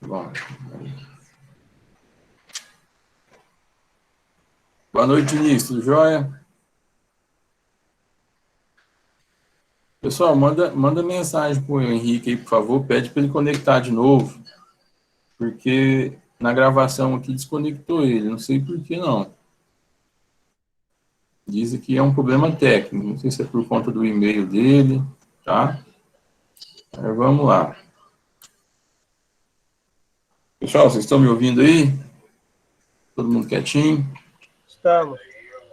Bom. Boa noite, Diniz. Tudo jóia? Pessoal, manda mensagem para o Henrique aí, por favor. Pede para ele conectar de novo, porque na gravação aqui desconectou ele. Não sei por que não. Dizem que é um problema técnico. Não sei se é por conta do e-mail dele, tá? Aí vamos lá. Pessoal, vocês estão me ouvindo aí? Todo mundo quietinho? Estamos.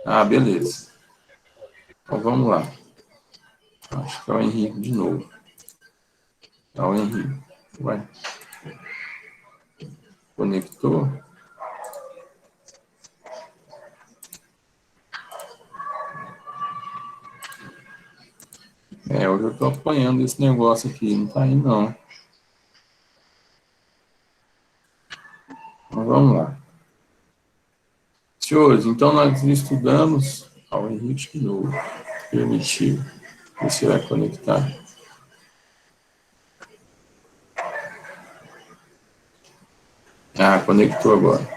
Ah, beleza. Então vamos lá. Acho que é o Henrique de novo. É o Henrique. Vai. Conectou. Hoje eu estou apanhando esse negócio aqui. Não está indo, não. Mas vamos lá. Senhores, então nós estudamos ao Henrique de novo. Permitir. Você vai conectar. Ah, conectou agora.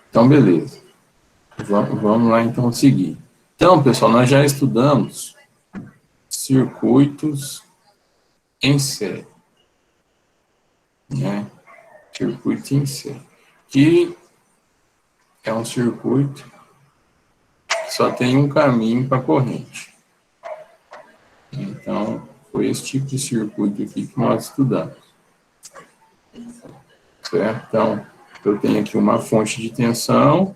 Então, beleza. Vamos lá, então, seguir. Então, pessoal, nós já estudamos circuitos em série. Né? Circuito em série. Que é um circuito que só tem um caminho para a corrente. Então, foi esse tipo de circuito aqui que nós estudamos. Certo? Então, eu tenho aqui uma fonte de tensão,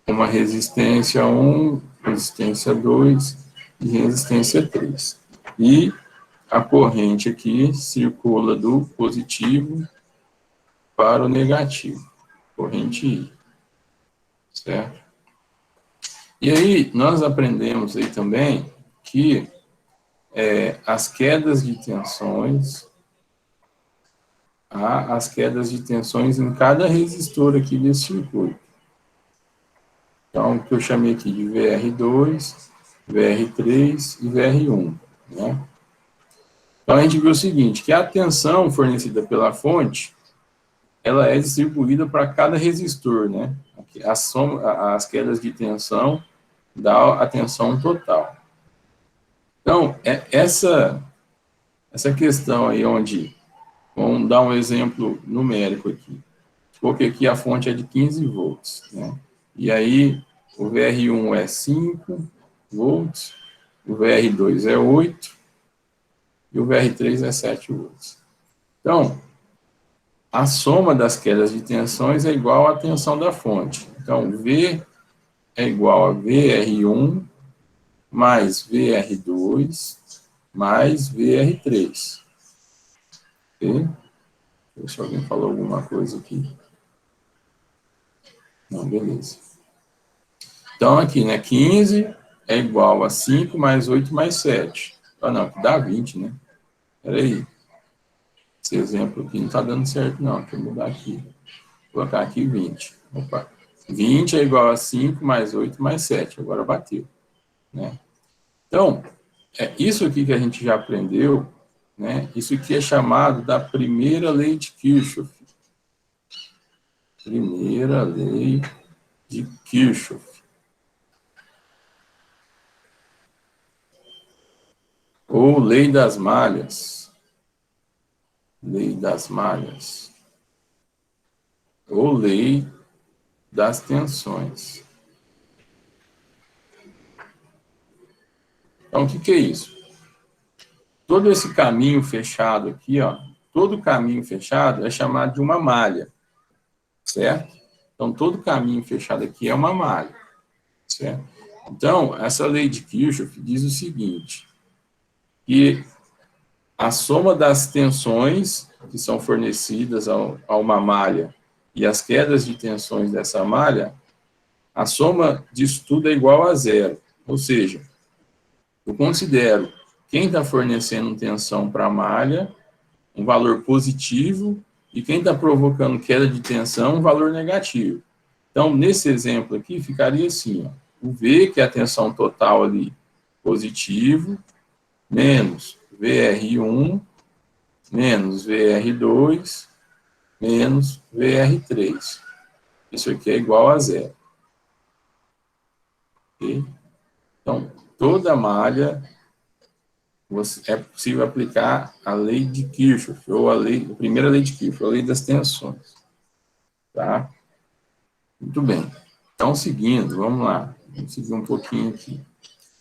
uma resistência 1, resistência 2 e resistência 3. E a corrente aqui circula do positivo para o negativo. Corrente I. Certo? E aí, nós aprendemos aí também que as quedas de tensões, há as quedas de tensões em cada resistor aqui desse circuito. Então, que eu chamei aqui de VR2, VR3 e VR1, né? Então, a gente viu o seguinte, que a tensão fornecida pela fonte, ela é distribuída para cada resistor, né? As quedas de tensão dá a tensão total. Então, essa questão aí onde, vamos dar um exemplo numérico aqui, porque aqui a fonte é de 15 volts, né? E aí, o VR1 é 5 volts, o VR2 é 8 e o VR3 é 7 volts. Então, a soma das quedas de tensões é igual à tensão da fonte. Então, V é igual a VR1 mais VR2 mais VR3. Ok? Deixa eu ver se alguém falou alguma coisa aqui. Não, beleza. Então, aqui, né? 15 é igual a 5 mais 8 mais 7. Ah, não, que dá 20, né? Peraí. Esse exemplo aqui não está dando certo, não. Deixa eu mudar aqui. Vou colocar aqui 20. Opa. 20 é igual a 5 mais 8 mais 7. Agora bateu. Né? Então, isso aqui que a gente já aprendeu, né? Isso aqui é chamado da primeira lei de Kirchhoff. Primeira lei de Kirchhoff. Ou lei das malhas. Lei das malhas. Ou lei das tensões. Então, o que é isso? Todo esse caminho fechado aqui, ó, todo caminho fechado é chamado de uma malha, certo? Então, todo caminho fechado aqui é uma malha, certo? Então, essa lei de Kirchhoff diz o seguinte, que a soma das tensões que são fornecidas a uma malha e as quedas de tensões dessa malha, a soma disso tudo é igual a zero. Ou seja, eu considero quem está fornecendo tensão para a malha um valor positivo e quem está provocando queda de tensão um valor negativo. Então, nesse exemplo aqui, ficaria assim, ó, o V, que é a tensão total ali, positivo, menos VR1 menos VR2 menos VR3. Isso aqui é igual a zero. Okay? Então, toda malha é possível aplicar a lei de Kirchhoff, ou a primeira lei de Kirchhoff, a lei das tensões. Tá? Muito bem. Então, seguindo, vamos lá. Vamos seguir um pouquinho aqui.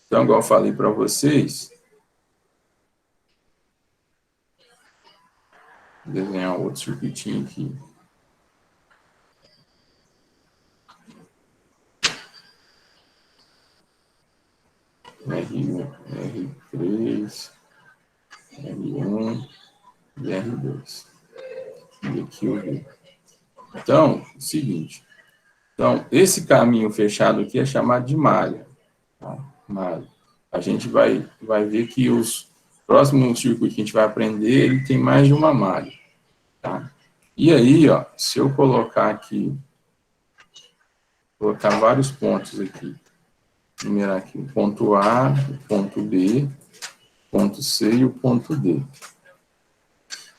Então, igual eu falei para vocês, vou desenhar outro circuitinho aqui. R1, R3, R1 e R2. E aqui o V. Então, é o seguinte. Então, esse caminho fechado aqui é chamado de malha. Tá? Malha. A gente vai ver que os próximos circuitos que a gente vai aprender, ele tem mais de uma malha. Tá? E aí, ó, se eu colocar aqui, colocar vários pontos aqui, numerar aqui o ponto A, o ponto B, o ponto C e o ponto D.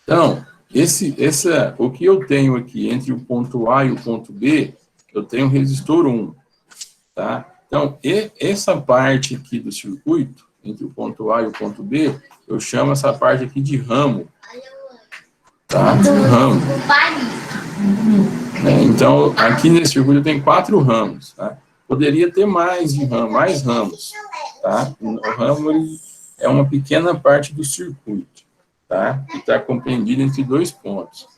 Então, o que eu tenho aqui entre o ponto A e o ponto B, eu tenho um resistor 1, tá? Então, essa parte aqui do circuito, entre o ponto A e o ponto B, eu chamo essa parte aqui de ramo, tá? Ramo. Então, aqui nesse circuito eu tenho 4 ramos, tá? Poderia ter mais ramos, tá? O ramo ele é uma pequena parte do circuito, tá? Que está compreendido entre 2 pontos.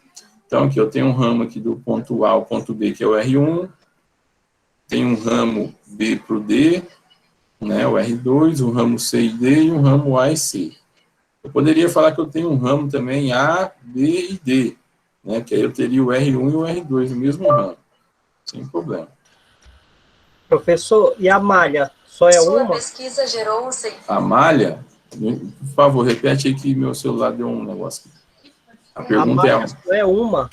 Então, aqui eu tenho um ramo aqui do ponto A ao ponto B, que é o R1, tem um ramo B para o D, né, o R2, um ramo C e D e um ramo A e C. Eu poderia falar que eu tenho um ramo também A, B e D, né, que aí eu teria o R1 e o R2 no mesmo ramo, sem problema. Professor, e a malha só é Sua uma? pesquisa gerou A malha, por favor, repete aí que meu celular deu um negócio. A pergunta malha só é uma?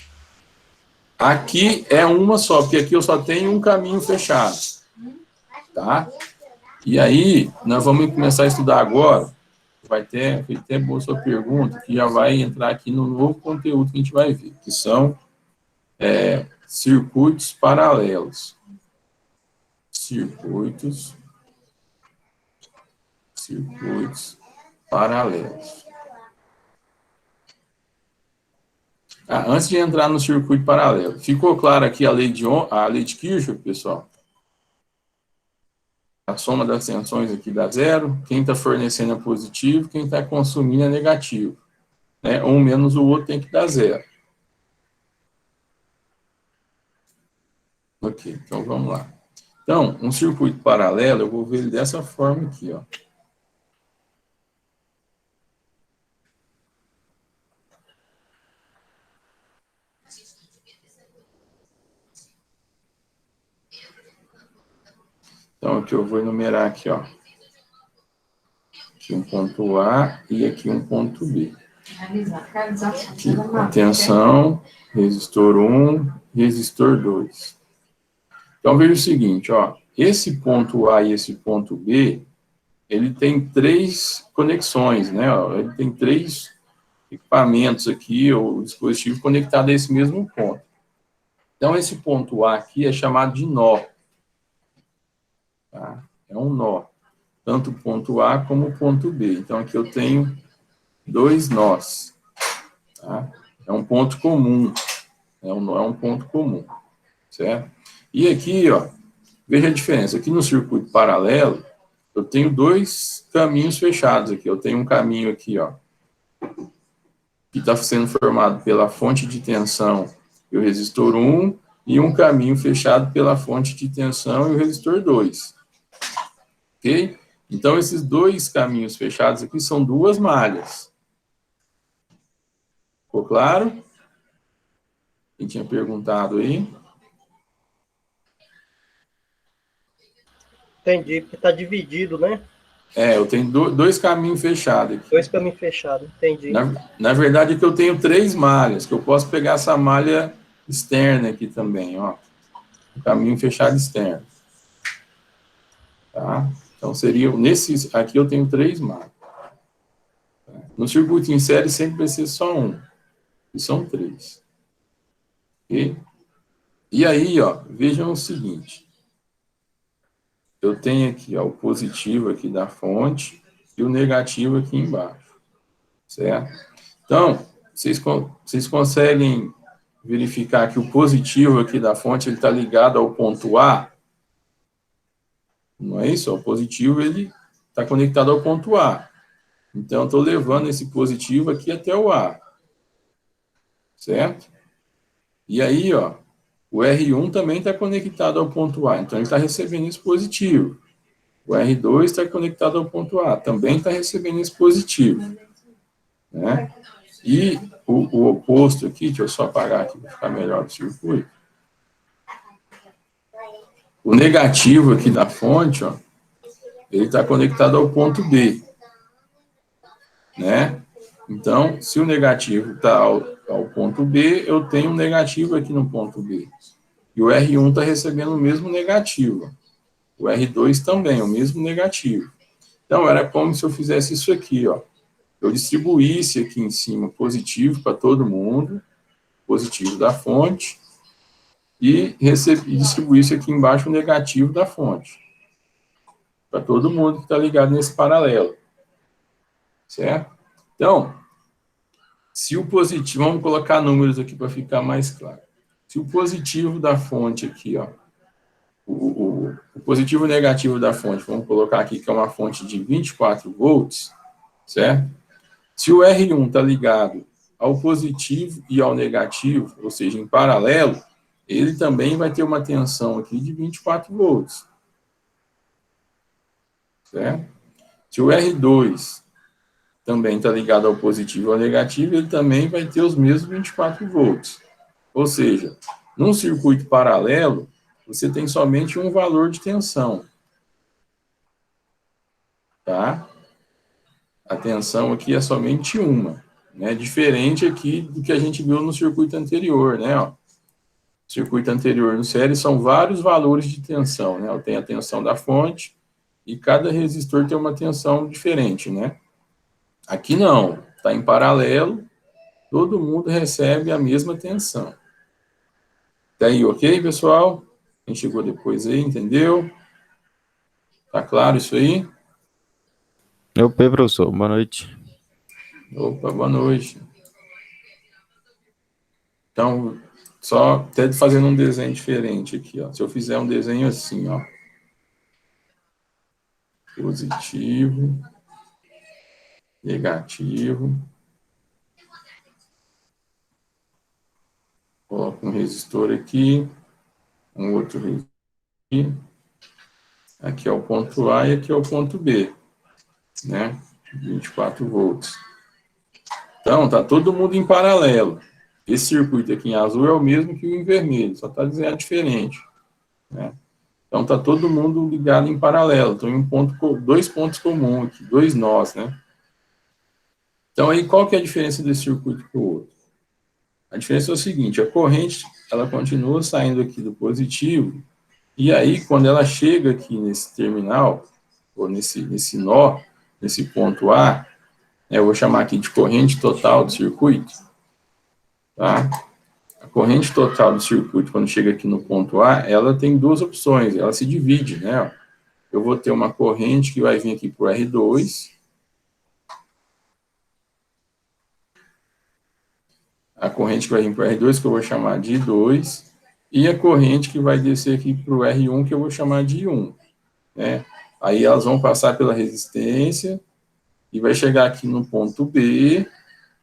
Aqui é uma só, porque aqui eu só tenho um caminho fechado, tá? E aí, nós vamos começar a estudar agora, vai ter boa sua pergunta, que já vai entrar aqui no novo conteúdo que a gente vai ver, que são circuitos paralelos. Circuitos paralelos. Antes de entrar no circuito paralelo, ficou claro aqui a lei de Kirchhoff, pessoal? A soma das tensões aqui dá zero, quem está fornecendo é positivo, quem está consumindo é negativo. Né? Um menos o outro tem que dar zero. Ok, então vamos lá. Então, um circuito paralelo, eu vou ver ele dessa forma aqui, ó. Então, aqui eu vou enumerar aqui, ó. Aqui um ponto A e aqui um ponto B. Aqui, a tensão, resistor 1, resistor 2. Então, veja o seguinte, ó. Esse ponto A e esse ponto B, ele tem 3 conexões, né? Ó, ele tem 3 equipamentos aqui, ou dispositivos conectados a esse mesmo ponto. Então, esse ponto A aqui é chamado de nó. Tá? É um nó. Tanto o ponto A como o ponto B. Então, aqui eu tenho 2 nós. Tá? É um ponto comum. Um nó é um ponto comum. Certo? E aqui, ó, veja a diferença. Aqui no circuito paralelo, eu tenho 2 caminhos fechados aqui. Eu tenho um caminho aqui, ó, que está sendo formado pela fonte de tensão e o resistor 1, e um caminho fechado pela fonte de tensão e o resistor 2. Ok? Então, esses 2 caminhos fechados aqui são 2 malhas. Ficou claro? Quem tinha perguntado aí? Entendi, porque está dividido, né? Eu tenho 2 caminhos fechados aqui. 2 caminhos fechados, entendi. Na verdade, aqui eu tenho 3 malhas, que eu posso pegar essa malha externa aqui também, ó. Um caminho fechado externo. Tá? Então, seria, aqui eu tenho 3 malhas. No circuito em série sempre vai ser só um, e são 3. Ok? E aí, ó, vejam o seguinte. Eu tenho aqui, ó, o positivo aqui da fonte e o negativo aqui embaixo, certo? Então, vocês conseguem verificar que o positivo aqui da fonte ele está ligado ao ponto A? Não é isso? O positivo ele está conectado ao ponto A. Então, estou levando esse positivo aqui até o A, certo? E aí, ó, o R1 também está conectado ao ponto A, então ele está recebendo esse positivo. O R2 está conectado ao ponto A, também está recebendo esse positivo, né? E o oposto aqui, deixa eu só apagar aqui para ficar melhor o circuito. O negativo aqui da fonte, ó, ele está conectado ao ponto B, né? Então, se o negativo está ao ponto B, eu tenho um negativo aqui no ponto B. E o R1 está recebendo o mesmo negativo. O R2 também, o mesmo negativo. Então, era como se eu fizesse isso aqui, ó. Eu distribuísse aqui em cima positivo para todo mundo, positivo da fonte, e distribuísse aqui embaixo o negativo da fonte, para todo mundo que está ligado nesse paralelo. Certo? Então, se o positivo, vamos colocar números aqui para ficar mais claro. Se o positivo da fonte aqui, ó, o positivo e o negativo da fonte, vamos colocar aqui que é uma fonte de 24 volts, certo? Se o R1 está ligado ao positivo e ao negativo, ou seja, em paralelo, ele também vai ter uma tensão aqui de 24 volts. Certo? Se o R2 também está ligado ao positivo e ao negativo, ele também vai ter os mesmos 24 volts. Ou seja, num circuito paralelo, você tem somente um valor de tensão. Tá? A tensão aqui é somente uma. Né? Diferente aqui do que a gente viu no circuito anterior, né? Ó, circuito anterior no série são vários valores de tensão, né? Eu tenho a tensão da fonte e cada resistor tem uma tensão diferente, né? Aqui não, está em paralelo, todo mundo recebe a mesma tensão. Tá aí, ok, pessoal? Quem chegou depois aí, entendeu? Tá claro isso aí? Opa, professor, boa noite. Opa, boa noite. Então, só até fazendo um desenho diferente aqui, ó. Se eu fizer um desenho assim, ó. Positivo, negativo. Coloco um resistor aqui, um outro resistor aqui. Aqui é o ponto A e aqui é o ponto B, né? 24 volts. Então, tá todo mundo em paralelo. Esse circuito aqui em azul é o mesmo que o em vermelho, só está desenhado diferente, né? Então, tá todo mundo ligado em paralelo. Então, dois pontos comuns aqui, dois nós, né? Então, aí, qual que é a diferença desse circuito para o outro? A diferença é o seguinte, a corrente, ela continua saindo aqui do positivo, e aí, quando ela chega aqui nesse terminal, ou nesse nó, nesse ponto A, eu vou chamar aqui de corrente total do circuito, tá? A corrente total do circuito, quando chega aqui no ponto A, ela tem duas opções, ela se divide, né? Eu vou ter uma corrente que vai vir aqui para o R2, a corrente que vai vir para o R2, que eu vou chamar de I2, e a corrente que vai descer aqui para o R1, que eu vou chamar de I1, né? Aí elas vão passar pela resistência, e vai chegar aqui no ponto B,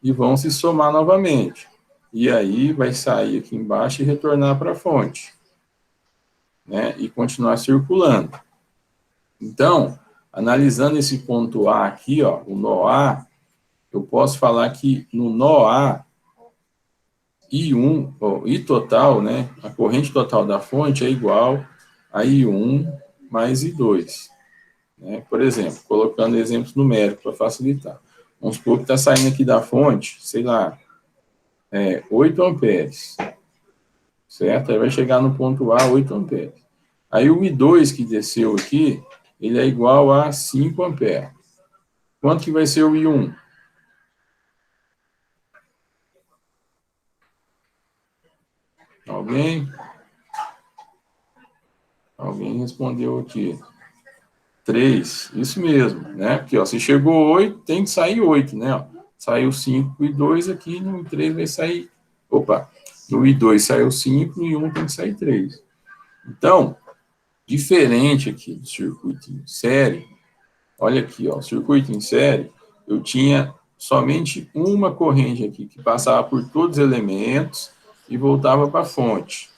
e vão se somar novamente. E aí vai sair aqui embaixo e retornar para a fonte, né? E continuar circulando. Então, analisando esse ponto A aqui, ó, o nó A, eu posso falar que no nó A, I1, ó, I total, né? A corrente total da fonte é igual a I1 mais I2. Né? Por exemplo, colocando exemplos numéricos para facilitar. Vamos supor que está saindo aqui da fonte, sei lá, 8 amperes. Certo? Aí vai chegar no ponto A, 8 amperes. Aí o I2 que desceu aqui, ele é igual a 5 amperes. Quanto que vai ser o I1? Alguém? Alguém respondeu aqui. 3, isso mesmo, né? Porque, ó, se chegou 8, tem que sair 8, né? Ó, saiu 5 e 2 aqui, no 3 vai sair... Opa, no I2 saiu 5, no I1 tem que sair 3. Então, diferente aqui do circuito em série, olha aqui, ó, circuito em série, eu tinha somente uma corrente aqui, que passava por todos os elementos e voltava para a fonte.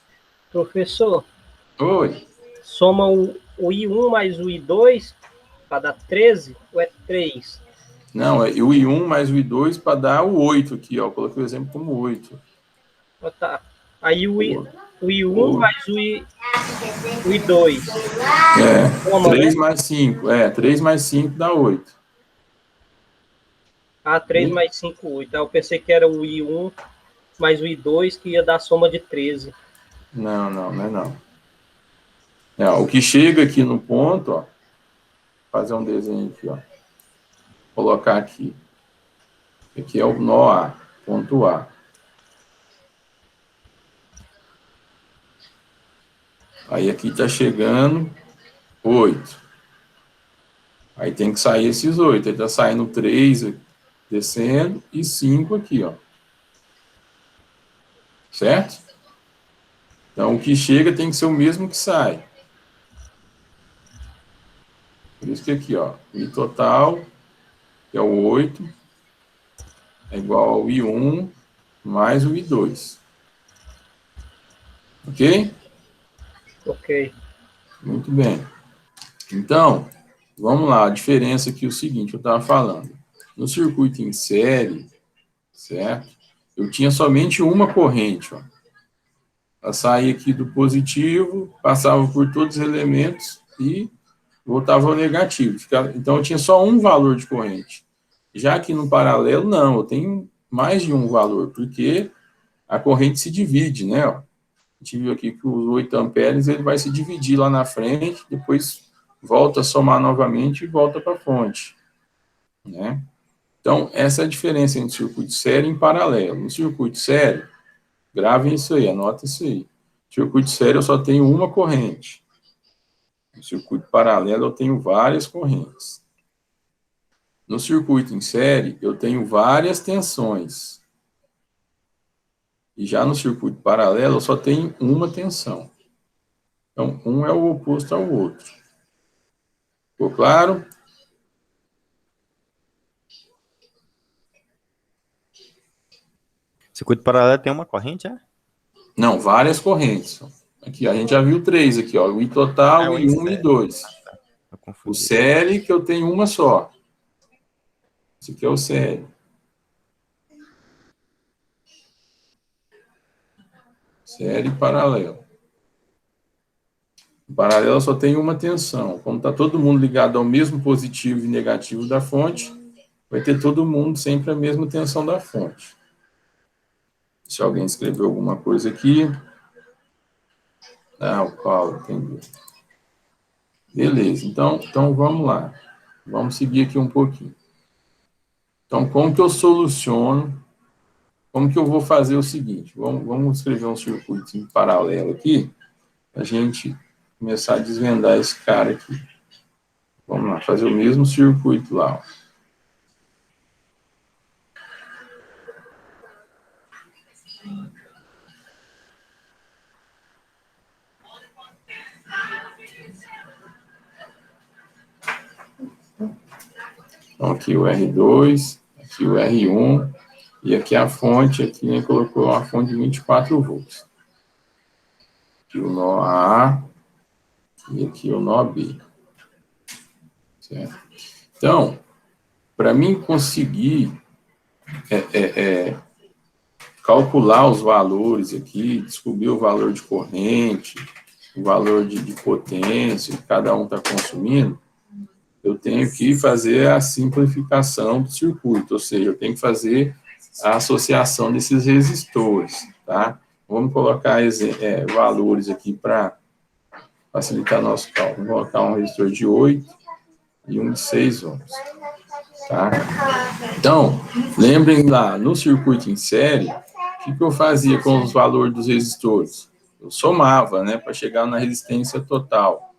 Professor, Oi? soma o I1 mais o I2 para dar 13 ou é 3? Não, é o I1 mais o I2 para dar o 8 aqui, ó. Eu coloquei o exemplo como 8. Ah, tá. Aí o I1 mais o I2. É, Soma, 3 né? mais 5. É, 3 mais 5 dá 8. Ah, 3 mais 5, 8. Eu pensei que era o I1 mais o I2 que ia dar soma de 13. Não, não é não. É, ó, o que chega aqui no ponto, ó, fazer um desenho aqui, ó. Colocar aqui. Aqui é o nó A, ponto A. Aí aqui está chegando 8. Aí tem que sair esses 8. Aí está saindo 3 descendo e 5 aqui, ó. Certo? Então, o que chega tem que ser o mesmo que sai. Por isso que aqui, ó, I total, que é o 8, é igual ao I1 mais o I2. Ok? Ok. Muito bem. Então, vamos lá, a diferença aqui é o seguinte, eu estava falando. No circuito em série, certo? Eu tinha somente uma corrente, ó. Ela saía aqui do positivo, passava por todos os elementos e voltava ao negativo. Então, eu tinha só um valor de corrente. Já que no paralelo, não, eu tenho mais de um valor, porque a corrente se divide, né? Ó. A gente viu aqui que os 8 amperes ele vai se dividir lá na frente, depois volta a somar novamente e volta para a fonte, né? Então, essa é a diferença entre circuito série e paralelo. No circuito série, gravem isso aí, anota isso aí. No circuito série eu só tenho uma corrente. No circuito paralelo eu tenho várias correntes. No circuito em série eu tenho várias tensões. E já no circuito paralelo eu só tenho uma tensão. Então, um é o oposto ao outro. Ficou claro? Circuito paralelo tem uma corrente, é? Não, várias correntes. Aqui, a gente já viu 3 aqui, ó. O I total, o I1 e I2. O série, que eu tenho uma só. Esse aqui é o série. Série e paralelo. O paralelo só tem uma tensão. Como está todo mundo ligado ao mesmo positivo e negativo da fonte, vai ter todo mundo sempre a mesma tensão da fonte. Se alguém escreveu alguma coisa aqui. Ah, o Paulo, entendi. Beleza, então vamos lá. Vamos seguir aqui um pouquinho. Então, como que eu soluciono? Como que eu vou fazer o seguinte? Vamos escrever um circuito em paralelo aqui, para a gente começar a desvendar esse cara aqui. Vamos lá, fazer o mesmo circuito lá. Ó. Então, aqui o R2, aqui o R1, e aqui a fonte, aqui a gente colocou uma fonte de 24 volts. Aqui o nó A, e aqui o nó B. Certo? Então, para mim conseguir calcular os valores aqui, descobrir o valor de corrente, o valor de potência que cada um está consumindo, eu tenho que fazer a simplificação do circuito, ou seja, eu tenho que fazer a associação desses resistores, tá? Vamos colocar valores aqui para facilitar nosso cálculo. Vou colocar um resistor de 8 e um de 6 ohms, tá? Então, lembrem lá, no circuito em série, o que eu fazia com os valores dos resistores? Eu somava, né, para chegar na resistência total,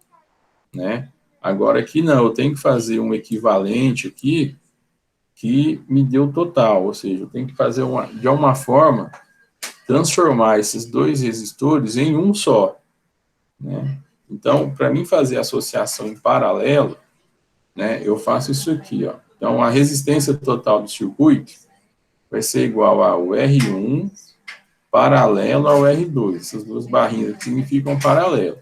né? Agora aqui não, eu tenho que fazer um equivalente aqui que me dê o total, ou seja, eu tenho que fazer de alguma forma transformar esses dois resistores em um só, né? Então, para mim fazer a associação em paralelo, né, eu faço isso aqui, ó. Então, a resistência total do circuito vai ser igual ao R1 paralelo ao R2. Essas duas barrinhas aqui significam paralelo,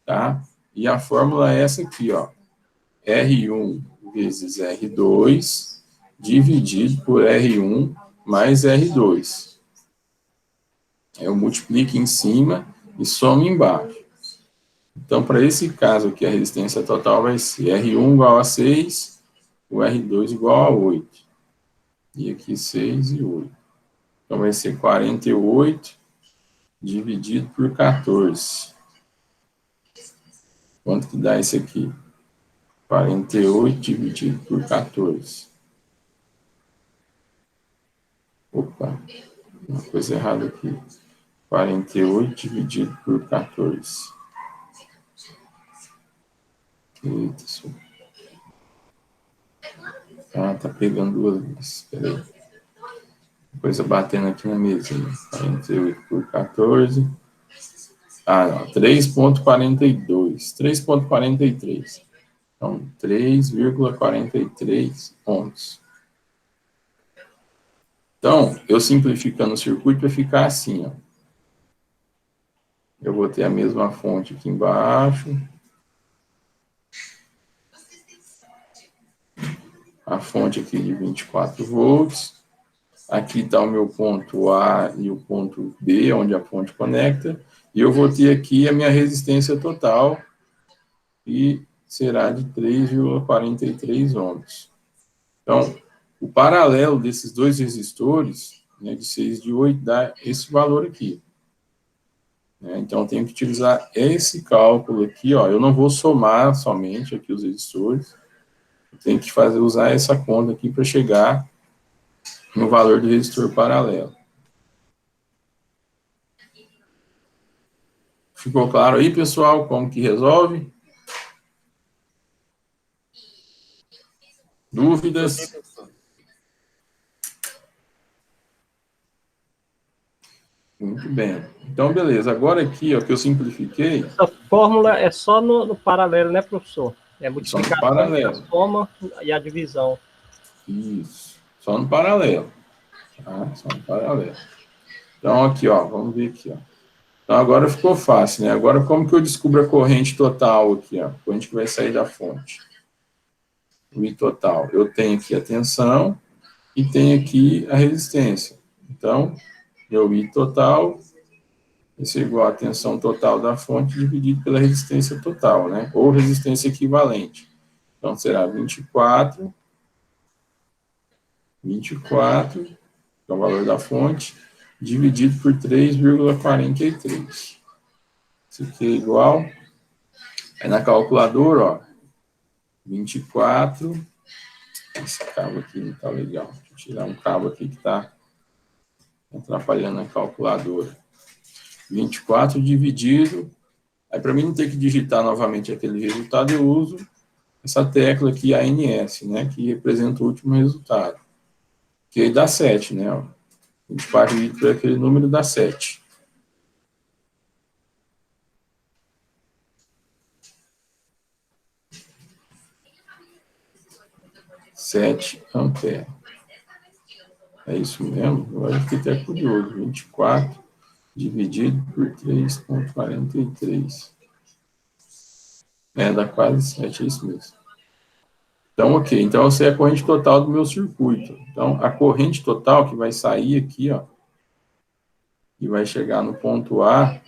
tá? E a fórmula é essa aqui, ó. R1 vezes R2 dividido por R1 mais R2. Eu multiplico em cima e somo embaixo. Então, para esse caso aqui, a resistência total vai ser R1 igual a 6, o R2 igual a 8. E aqui 6 e 8. Então, vai ser 48 dividido por 14. Quanto que dá isso aqui? 48 dividido por 14. Opa, uma coisa errada aqui. 48 dividido por 14. Eita, isso. Ah, tá pegando duas vezes. Espera aí. Coisa batendo aqui na mesa. 48 por 14. Ah, não. 3,42. 3,43. Então, 3,43 ohms. Então, eu simplificando o circuito vai ficar assim, ó. Eu vou ter a mesma fonte aqui embaixo. A fonte aqui de 24 volts. Aqui está o meu ponto A e o ponto B, onde a fonte conecta. E eu vou ter aqui a minha resistência total, que será de 3,43 ohms. Então, o paralelo desses dois resistores, né, de 6 e de 8, dá esse valor aqui. Então, eu tenho que utilizar esse cálculo aqui, ó. Eu não vou somar somente aqui os resistores. Eu tenho que usar essa conta aqui para chegar no valor do resistor paralelo. Ficou claro aí, pessoal, como que resolve? Dúvidas? Muito bem. Então, beleza. Agora aqui, ó, que eu simplifiquei... Essa fórmula é só no paralelo, né, professor? É multiplicação, só no paralelo. a soma e a divisão. Isso. Só no paralelo. Tá? Só no paralelo. Então, aqui, ó, vamos ver aqui, ó. Então, agora ficou fácil, né? Agora, como que eu descubro a corrente total aqui, ó? A corrente que vai sair da fonte. O I total. Eu tenho aqui a tensão e tenho aqui a resistência. Então, meu I total, isso é igual à tensão total da fonte dividido pela resistência total, né? Ou resistência equivalente. Então, será 24, que é o valor da fonte, dividido por 3,43. Isso aqui é igual. Aí na calculadora, ó, 24. Esse cabo aqui não tá legal. Deixa eu tirar um cabo aqui que tá atrapalhando a calculadora. 24 dividido. Aí, para mim não ter que digitar novamente aquele resultado, eu uso essa tecla aqui, ANS, né, que representa o último resultado. Que aí dá 7, né? Ó. 24 dividido por aquele número dá 7. 7 amperes. É isso mesmo? Agora eu fiquei até curioso. 24 dividido por 3,43. Dá quase 7, é isso mesmo. Então, ok. Então, essa é a corrente total do meu circuito. Então, a corrente total que vai sair aqui, ó, e vai chegar no ponto A,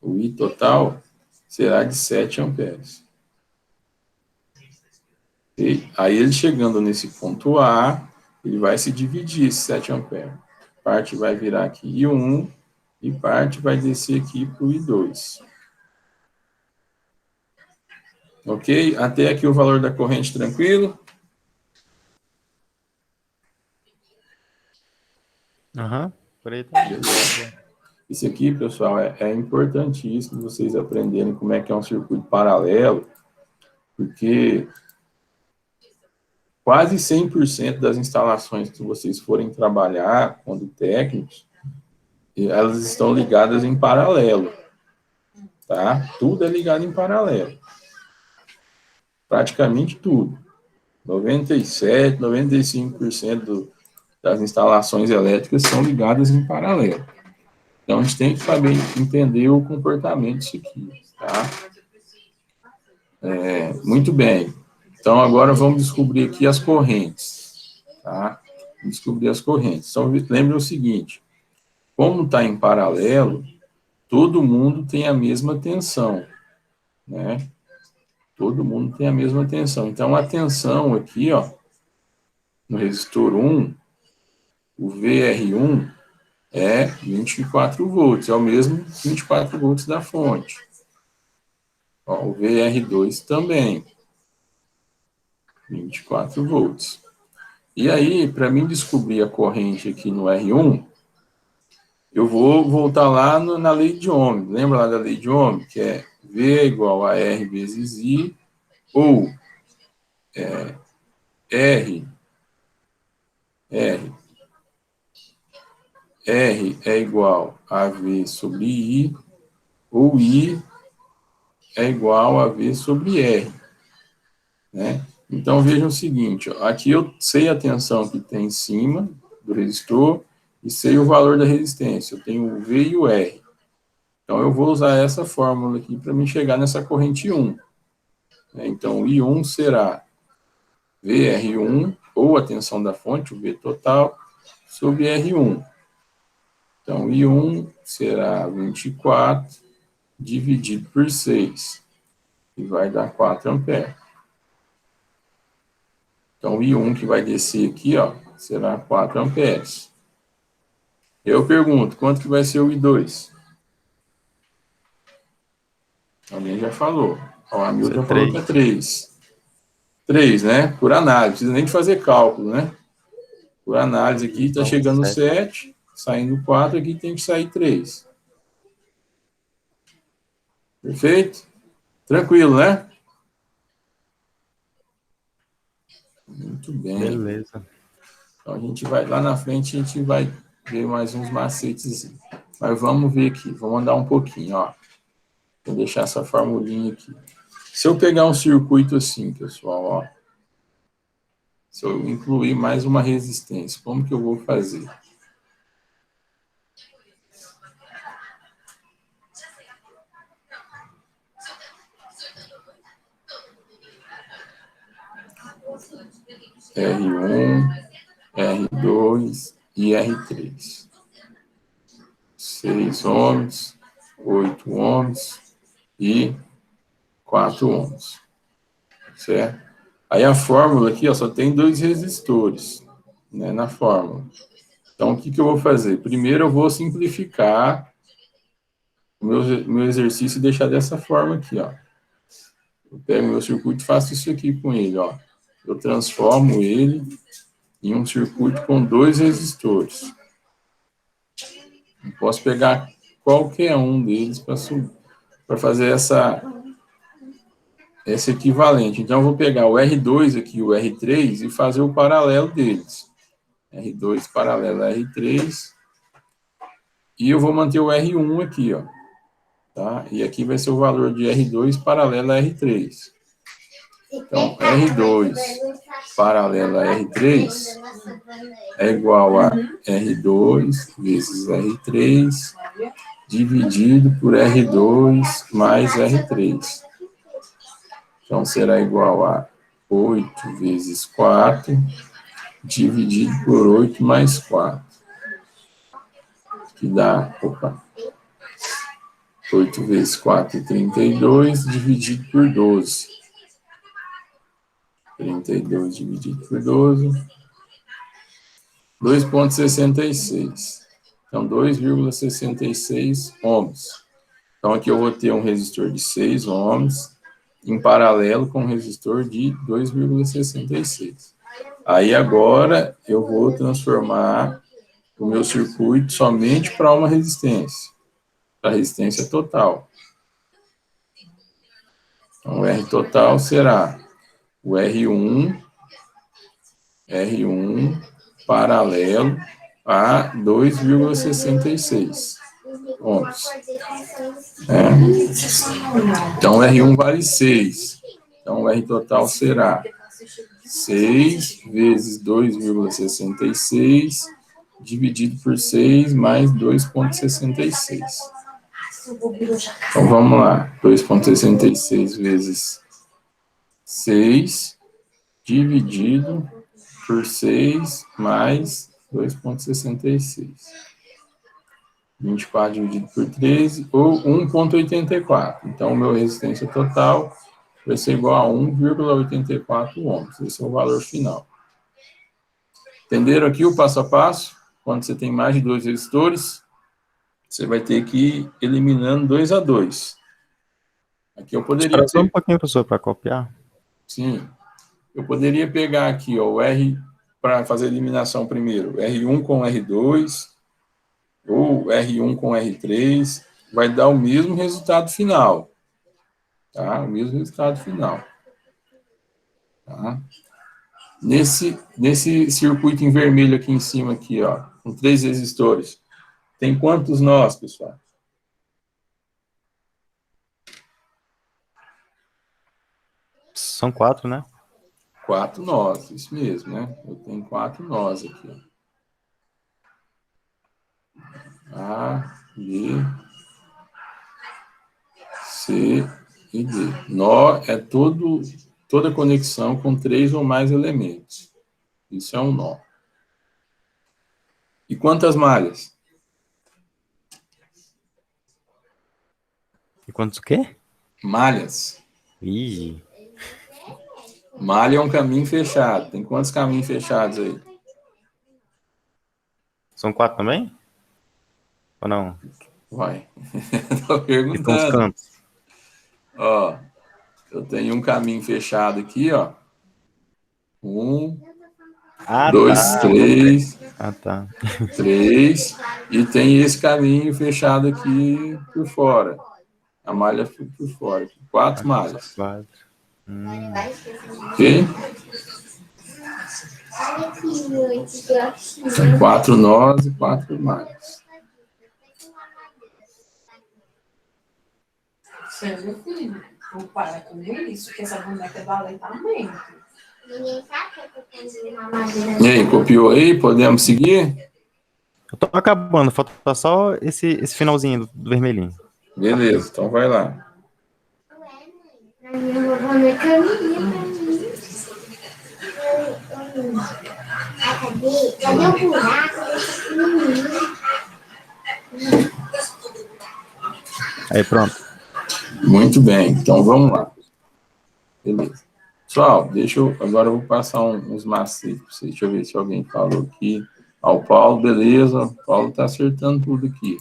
o I total, será de 7 amperes. E aí, ele chegando nesse ponto A, ele vai se dividir esse 7 amperes. Parte vai virar aqui I1 e parte vai descer aqui para o I2. Ok? Até aqui o valor da corrente tranquilo? Aham. Por aí também. Isso aqui, pessoal, é importantíssimo vocês aprenderem como é que é um circuito paralelo, porque quase 100% das instalações que vocês forem trabalhar, quando técnicos, elas estão ligadas em paralelo, tá? Tudo é ligado em paralelo. Praticamente tudo. 97, 95% das instalações elétricas são ligadas em paralelo. Então, a gente tem que saber entender o comportamento disso aqui, tá? Muito bem. Então, agora vamos descobrir aqui as correntes, tá? Vamos descobrir as correntes. Então, lembre o seguinte, como está em paralelo, todo mundo tem a mesma tensão, né? Todo mundo tem a mesma tensão. Então, a tensão aqui, ó, no resistor 1, o VR1 é 24 volts, é o mesmo 24 volts da fonte. Ó, o VR2 também, 24 volts. E aí, para mim descobrir a corrente aqui no R1, eu vou voltar lá na lei de Ohm. Lembra lá da lei de Ohm? Que é V igual a R vezes I, ou R é igual a V sobre I, ou I é igual a V sobre R, né? Então, vejam o seguinte, ó, aqui eu sei a tensão que tem em cima do resistor e sei o valor da resistência. Eu tenho o V e o R. Então, eu vou usar essa fórmula aqui para me chegar nessa corrente 1. Então, o I1 será VR1, ou a tensão da fonte, o V total, sobre R1. Então, I1 será 24 dividido por 6, e vai dar 4 amperes. Então, o I1 que vai descer aqui, ó, será 4 amperes. Eu pergunto, quanto que vai ser o I2? Alguém já falou. Ó, a Mil já falou que é 3. 3, né? Por análise, não precisa nem de fazer cálculo, né? Por análise aqui, está chegando 7, saindo 4, aqui tem que sair 3. Perfeito? Tranquilo, né? Muito bem. Beleza. Então, a gente vai, lá na frente, a gente vai ver mais uns macetes. Mas vamos ver aqui, vamos andar um pouquinho, ó. Vou deixar essa formulinha aqui. Se eu pegar um circuito assim, pessoal, ó. Se eu incluir mais uma resistência, como que eu vou fazer? R1, R2 e R3. 6 ohms, 8 ohms e 4 ohms. Certo? Aí a fórmula aqui, ó, só tem 2 resistores, né, na fórmula. Então, o que eu vou fazer? Primeiro eu vou simplificar o meu exercício e deixar dessa forma aqui, ó. Eu pego meu circuito e faço isso aqui com ele, ó. Eu transformo ele em um circuito com 2 resistores. Eu posso pegar qualquer um deles para fazer esse equivalente. Então, eu vou pegar o R2 aqui, o R3, e fazer o paralelo deles. R2 paralelo a R3. E eu vou manter o R1 aqui, ó. Tá? E aqui vai ser o valor de R2 paralelo a R3. Então, R2 paralelo a R3 é igual a R2 vezes R3 dividido por R2 mais R3. Então, será igual a 8 vezes 4 dividido por 8 mais 4. Que dá, 8 vezes 4, 32, dividido por 12. 32 dividido por 12, 2,66. Então, 2,66 ohms. Então, aqui eu vou ter um resistor de 6 ohms, em paralelo com um resistor de 2,66. Aí, agora, eu vou transformar o meu circuito somente para uma resistência, para a resistência total. Então, o R total será o R1 paralelo a 2,66 ohms. Então, R1 vale 6. Então, o R total será 6 vezes 2,66 dividido por 6 mais 2,66. Então, vamos lá. 2,66 vezes 6 dividido por 6 mais 2,66. 24 dividido por 13, ou 1,84. Então, o meu resistência total vai ser igual a 1,84 ohms. Esse é o valor final. Entenderam aqui o passo a passo? Quando você tem mais de 2 resistores, você vai ter que ir eliminando 2 a 2. Aqui eu poderia Espera só um pouquinho, professor, para copiar. Sim. Eu poderia pegar aqui, ó, o R para fazer a eliminação primeiro, R1 com R2, ou R1 com R3, vai dar o mesmo resultado final. Tá? O mesmo resultado final. Tá? Nesse circuito em vermelho aqui em cima, aqui, ó, com 3 resistores, tem quantos nós, pessoal? São 4, né? 4 nós, isso mesmo, né? Eu tenho 4 nós aqui. Ó. A, B, C e D. Nó é toda conexão com 3 ou mais elementos. Isso é um nó. E quantas malhas? E quantos o quê? Malhas. Ih, Malha é um caminho fechado. Tem quantos caminhos fechados aí? são 4 também? Ou não? Vai. Tô E com os perguntando. cantos? Ó, eu tenho um caminho fechado aqui, ó. 1, Ah, 2, tá. 3, Ah, tá. 3. E tem esse caminho fechado aqui por fora. A malha por fora. 4 malhas. 4. Ok? São 4 nós e 4 malhas. Meu filho, não para com isso, que essa boneca é do aleitamento. E aí, copiou aí? Podemos seguir? Eu tô acabando, falta só esse finalzinho do vermelhinho. Beleza, então vai lá. Cadê o buraco desse menino? Aí, pronto. Muito bem, então vamos lá. Beleza. Pessoal, agora eu vou passar uns macetes para vocês. Deixa eu ver se alguém falou aqui. Ó, o Paulo, beleza. O Paulo está acertando tudo aqui.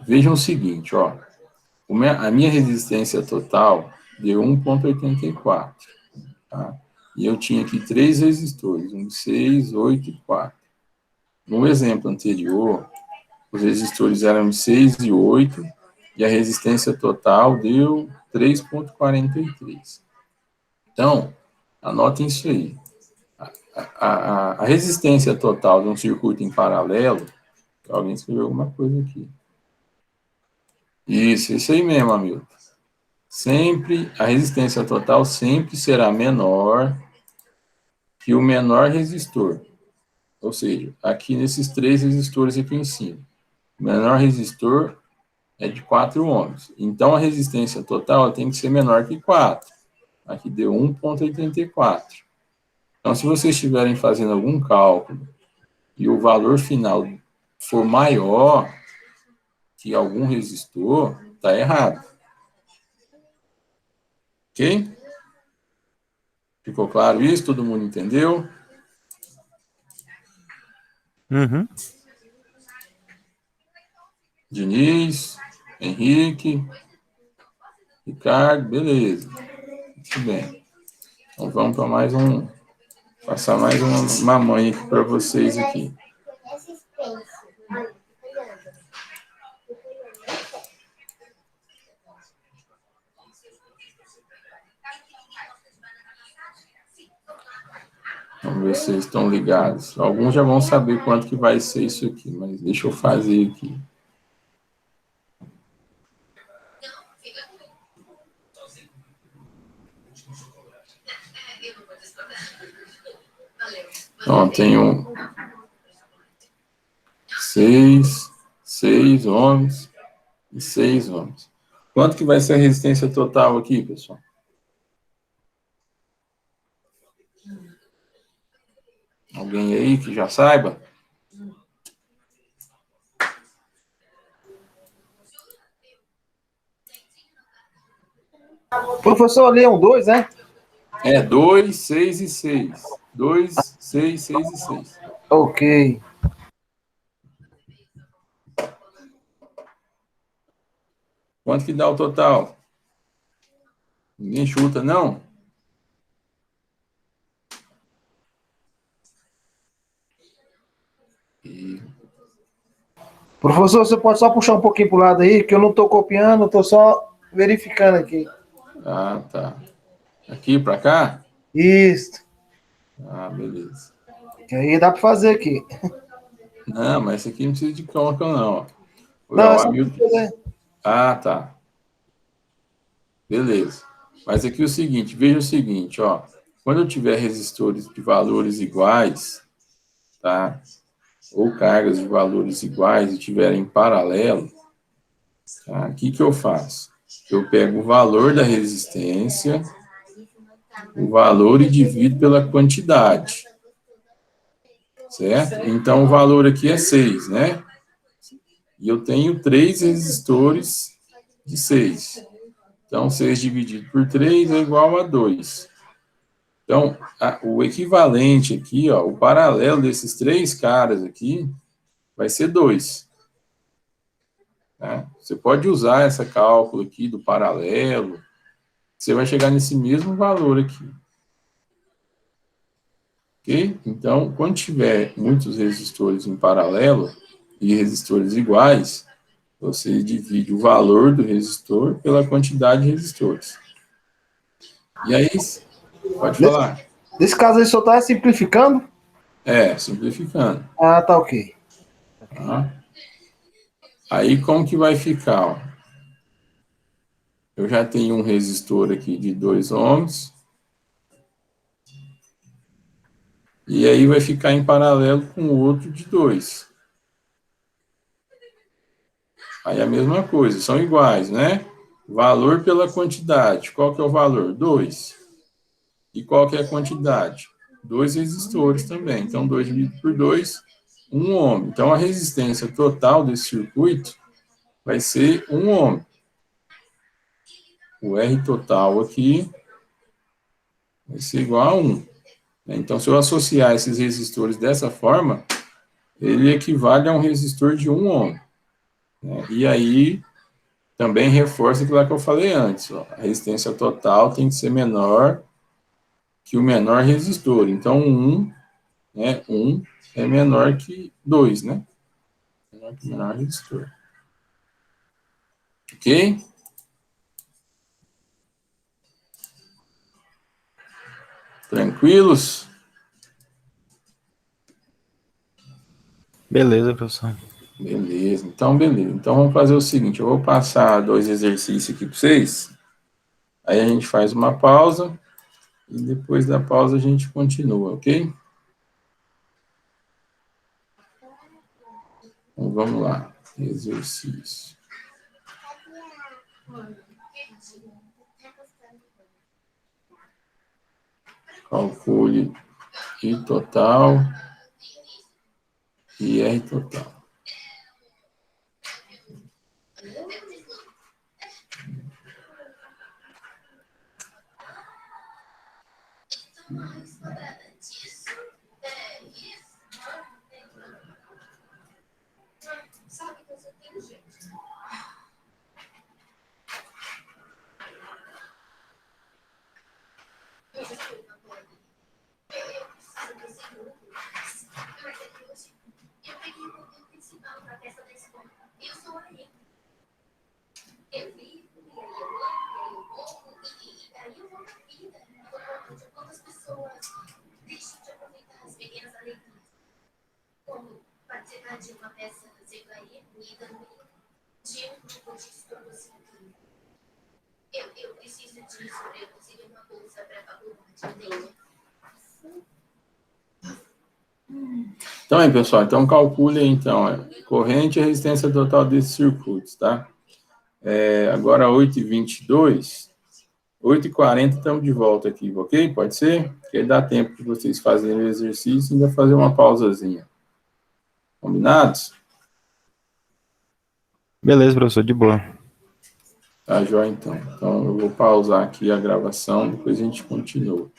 Vejam o seguinte, ó. A minha resistência total deu 1,84. Tá? E eu tinha aqui 3 resistores, 6, 8 e 4. No exemplo anterior, os resistores eram 6 e 8, e a resistência total deu 3,43. Então, anotem isso aí. A resistência total de um circuito em paralelo, alguém escreveu alguma coisa aqui. Isso aí mesmo, Hamilton. Sempre, a resistência total sempre será menor que o menor resistor. Ou seja, aqui nesses 3 resistores aqui em cima. O menor resistor é de 4 ohms. Então, a resistência total tem que ser menor que 4. Aqui deu 1,84. Então, se vocês estiverem fazendo algum cálculo e o valor final for maior que algum resistor, está errado. Ok? Ficou claro isso? Todo mundo entendeu? Uhum. Diniz, Henrique, Ricardo, beleza. Muito bem. Então vamos para mais Passar mais uma manha aqui para vocês aqui. Vamos ver se vocês estão ligados. Alguns já vão saber quanto que vai ser isso aqui, mas deixa eu fazer aqui. Então, tenho 6 ohms e 6 ohms. Quanto que vai ser a resistência total aqui, pessoal? Alguém aí que já saiba? Professor, ali é um 2, né? É 2, 6 e 6. 2, 6, 6 e 6. Ok. Quanto que dá o total? Ninguém chuta, não? E... Professor, você pode só puxar um pouquinho pro lado aí, que eu não tô copiando, tô só verificando aqui. Ah, tá. Aqui para cá? Isso. Ah, beleza. Que aí dá para fazer aqui. Não, mas esse aqui não precisa de cálculo, não. Ó. Não, O é só Hamilton... fazer. Ah, tá. Beleza. Mas aqui é o seguinte, veja o seguinte, ó. Quando eu tiver resistores de valores iguais, tá? Ou cargas de valores iguais e tiverem em paralelo, tá? O que que eu faço? Eu pego o valor da resistência, o valor e divido pela quantidade. Certo? Então, o valor aqui é 6, né? E eu tenho 3 resistores de 6. Então, 6 dividido por 3 é igual a 2. Então, o equivalente aqui, ó, o paralelo desses 3 caras aqui, vai ser 2. Tá? Você pode usar essa cálculo aqui do paralelo, você vai chegar nesse mesmo valor aqui. Ok? Então, quando tiver muitos resistores em paralelo e resistores iguais, você divide o valor do resistor pela quantidade de resistores. E aí, pode falar. Nesse caso aí só tá simplificando? É, simplificando. Ah, tá ok. Tá? Aí, como que vai ficar? Ó? Eu já tenho um resistor aqui de 2 ohms. E aí vai ficar em paralelo com o outro de 2. Aí a mesma coisa, são iguais, né? Valor pela quantidade. Qual que é o valor? 2. E qual que é a quantidade? 2 resistores também. Então, 2 dividido por 2, 1 ohm. Então, a resistência total desse circuito vai ser 1 ohm. O R total aqui vai ser igual a 1. Então, se eu associar esses resistores dessa forma, ele equivale a um resistor de 1 ohm. E aí, também reforça aquilo que eu falei antes. Ó, a resistência total tem que ser menor que o menor resistor. Então, 1, né, 1 é menor que 2, né? Menor que o menor resistor. Ok? Tranquilos? Beleza, professor. Beleza, então beleza. Então vamos fazer o seguinte, eu vou passar 2 exercícios aqui para vocês, aí a gente faz uma pausa, e depois da pausa a gente continua, ok? Então vamos lá, exercício. Calcule I total e R total. de uma peça Zeglair unida no meio de um grupo de estudo científico. Eu preciso disso para eu conseguir uma bolsa para a faculdade, entende? Então, aí, pessoal, então calcule aí, então, corrente e resistência total desses circuitos, tá? Agora, 8h22, 8h40 estamos de volta aqui, ok? Pode ser? Porque aí dá tempo de vocês fazerem o exercício e ainda fazer uma pausazinha. Combinados? Beleza, professor, de boa. Tá, joia, então. Então, eu vou pausar aqui a gravação, depois a gente continua.